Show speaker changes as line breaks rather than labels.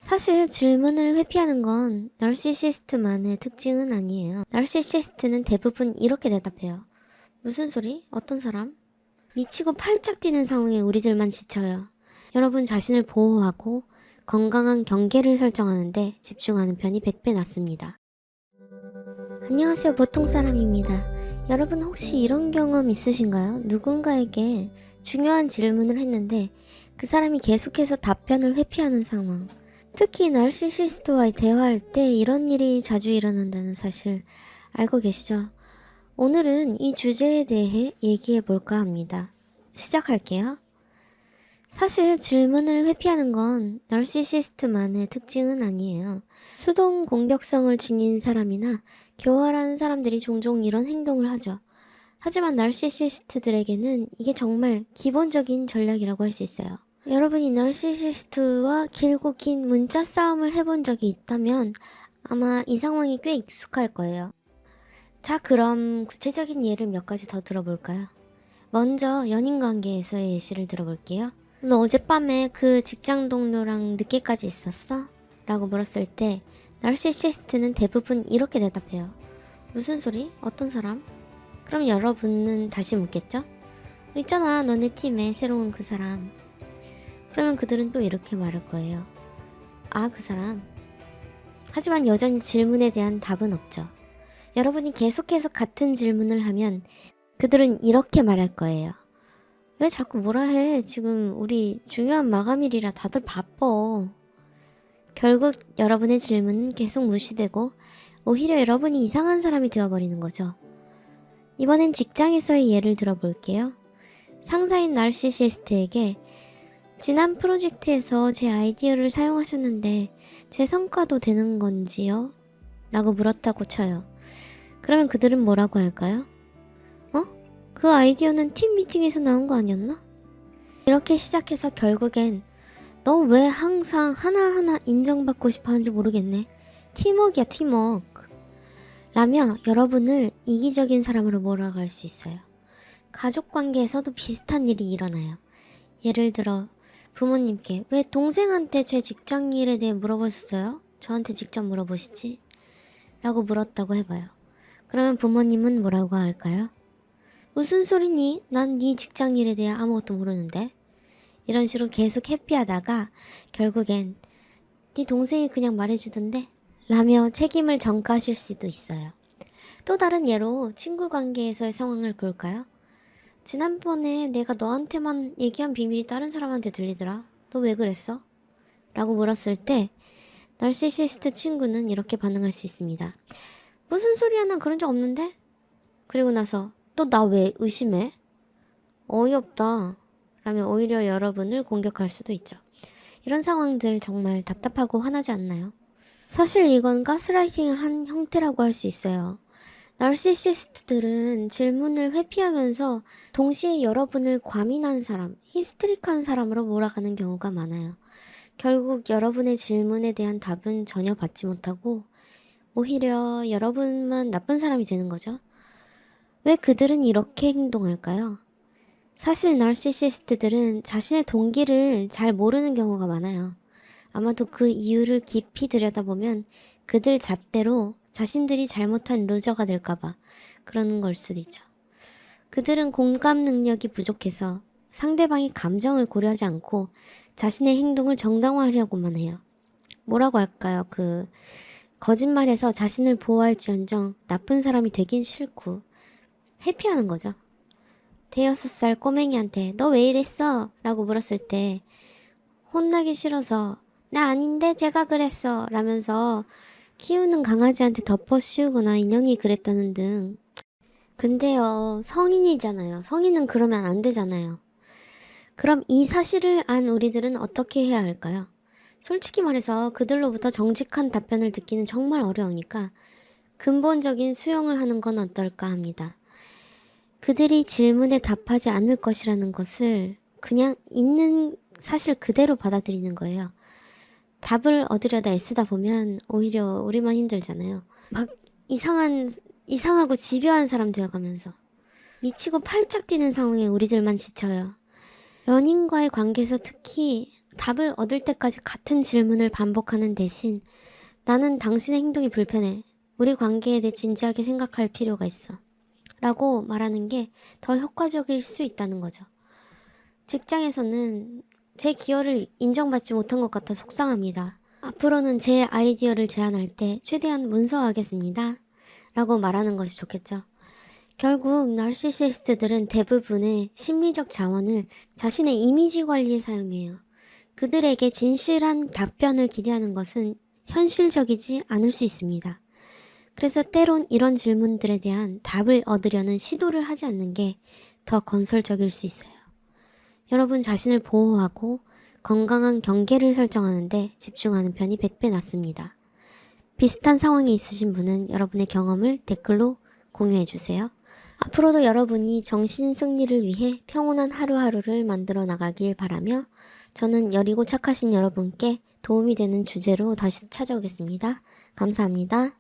사실 질문을 회피하는 건 나르시시스트만의 특징은 아니에요. 나르시시스트는 대부분 이렇게 대답해요. 무슨 소리? 어떤 사람? 미치고 팔짝 뛰는 상황에 우리들만 지쳐요. 여러분 자신을 보호하고 건강한 경계를 설정하는데 집중하는 편이 100배 낫습니다. 안녕하세요. 보통사람입니다. 여러분 혹시 이런 경험 있으신가요? 누군가에게 중요한 질문을 했는데 그 사람이 계속해서 답변을 회피하는 상황. 특히 나르시시스트와의 대화할 때 이런 일이 자주 일어난다는 사실 알고 계시죠? 오늘은 이 주제에 대해 얘기해 볼까 합니다. 시작할게요. 사실 질문을 회피하는 건 나르시시스트만의 특징은 아니에요. 수동 공격성을 지닌 사람이나 교활한 사람들이 종종 이런 행동을 하죠. 하지만 나르시시스트들에게는 이게 정말 기본적인 전략이라고 할 수 있어요. 여러분이 나르시시스트와 길고 긴 문자 싸움을 해본 적이 있다면 아마 이 상황이 꽤 익숙할 거예요. 자, 그럼 구체적인 예를 몇 가지 더 들어볼까요? 먼저 연인 관계에서의 예시를 들어볼게요. 너 어젯밤에 그 직장 동료랑 늦게까지 있었어? 라고 물었을 때 나르시시스트는 대부분 이렇게 대답해요. 무슨 소리? 어떤 사람? 그럼 여러분은 다시 묻겠죠? 있잖아, 너네 팀에 새로운 그 사람. 그러면 그들은 또 이렇게 말할 거예요. 아, 그 사람? 하지만 여전히 질문에 대한 답은 없죠. 여러분이 계속해서 같은 질문을 하면 그들은 이렇게 말할 거예요. 왜 자꾸 뭐라 해? 지금 우리 중요한 마감일이라 다들 바빠. 결국 여러분의 질문은 계속 무시되고 오히려 여러분이 이상한 사람이 되어버리는 거죠. 이번엔 직장에서의 예를 들어볼게요. 상사인 나르시시스트에게 지난 프로젝트에서 제 아이디어를 사용하셨는데 제 성과도 되는 건지요? 라고 물었다고 쳐요. 그러면 그들은 뭐라고 할까요? 그 아이디어는 팀 미팅에서 나온 거 아니었나? 이렇게 시작해서 결국엔 너 왜 항상 하나하나 인정받고 싶어 하는지 모르겠네. 팀워크야, 팀워크. 라며 여러분을 이기적인 사람으로 몰아갈 수 있어요. 가족 관계에서도 비슷한 일이 일어나요. 예를 들어 부모님께 왜 동생한테 제 직장 일에 대해 물어보셨어요? 저한테 직접 물어보시지. 라고 물었다고 해봐요. 그러면 부모님은 뭐라고 할까요? 무슨 소리니? 난 네 직장 일에 대해 아무것도 모르는데. 이런 식으로 계속 회피하다가 결국엔 네 동생이 그냥 말해주던데? 라며 책임을 전가하실 수도 있어요. 또 다른 예로 친구 관계에서의 상황을 볼까요? 지난번에 내가 너한테만 얘기한 비밀이 다른 사람한테 들리더라. 너 왜 그랬어? 라고 물었을 때 나르시시스트 친구는 이렇게 반응할 수 있습니다. 무슨 소리야, 난 그런 적 없는데? 그리고 나서 또 나 왜 의심해? 어이없다. 라며 오히려 여러분을 공격할 수도 있죠. 이런 상황들 정말 답답하고 화나지 않나요? 사실 이건 가스라이팅의 한 형태라고 할 수 있어요. 나르시시스트들은 질문을 회피하면서 동시에 여러분을 과민한 사람, 히스테릭한 사람으로 몰아가는 경우가 많아요. 결국 여러분의 질문에 대한 답은 전혀 받지 못하고 오히려 여러분만 나쁜 사람이 되는 거죠. 왜 그들은 이렇게 행동할까요? 사실 나르시시스트들은 자신의 동기를 잘 모르는 경우가 많아요. 아마도 그 이유를 깊이 들여다보면 그들 잣대로 자신들이 잘못한 루저가 될까봐 그러는 걸 수도 있죠. 그들은 공감 능력이 부족해서 상대방의 감정을 고려하지 않고 자신의 행동을 정당화하려고만 해요. 뭐라고 할까요? 거짓말해서 자신을 보호할지언정 나쁜 사람이 되긴 싫고 회피하는 거죠. 대여섯 살 꼬맹이한테 너 왜 이랬어? 라고 물었을 때 혼나기 싫어서 나 아닌데 제가 그랬어 라면서 키우는 강아지한테 덮어 씌우거나 인형이 그랬다는 등. 근데요, 성인이잖아요. 성인은 그러면 안 되잖아요. 그럼 이 사실을 안 우리들은 어떻게 해야 할까요? 솔직히 말해서 그들로부터 정직한 답변을 듣기는 정말 어려우니까 근본적인 수용을 하는 건 어떨까 합니다. 그들이 질문에 답하지 않을 것이라는 것을 그냥 있는 사실 그대로 받아들이는 거예요. 답을 얻으려다 애쓰다 보면 오히려 우리만 힘들잖아요. 막 이상하고 집요한 사람 되어가면서 미치고 팔짝 뛰는 상황에 우리들만 지쳐요. 연인과의 관계에서 특히 답을 얻을 때까지 같은 질문을 반복하는 대신 나는 당신의 행동이 불편해. 우리 관계에 대해 진지하게 생각할 필요가 있어. 라고 말하는 게 더 효과적일 수 있다는 거죠. 직장에서는 제 기여를 인정받지 못한 것 같아 속상합니다. 앞으로는 제 아이디어를 제안할 때 최대한 문서화하겠습니다. 라고 말하는 것이 좋겠죠. 결국 나르시시스트들은 대부분의 심리적 자원을 자신의 이미지 관리에 사용해요. 그들에게 진실한 답변을 기대하는 것은 현실적이지 않을 수 있습니다. 그래서 때론 이런 질문들에 대한 답을 얻으려는 시도를 하지 않는 게 더 건설적일 수 있어요. 여러분 자신을 보호하고 건강한 경계를 설정하는데 집중하는 편이 100배 낫습니다. 비슷한 상황에 있으신 분은 여러분의 경험을 댓글로 공유해주세요. 앞으로도 여러분이 정신 승리를 위해 평온한 하루하루를 만들어 나가길 바라며 저는 여리고 착하신 여러분께 도움이 되는 주제로 다시 찾아오겠습니다. 감사합니다.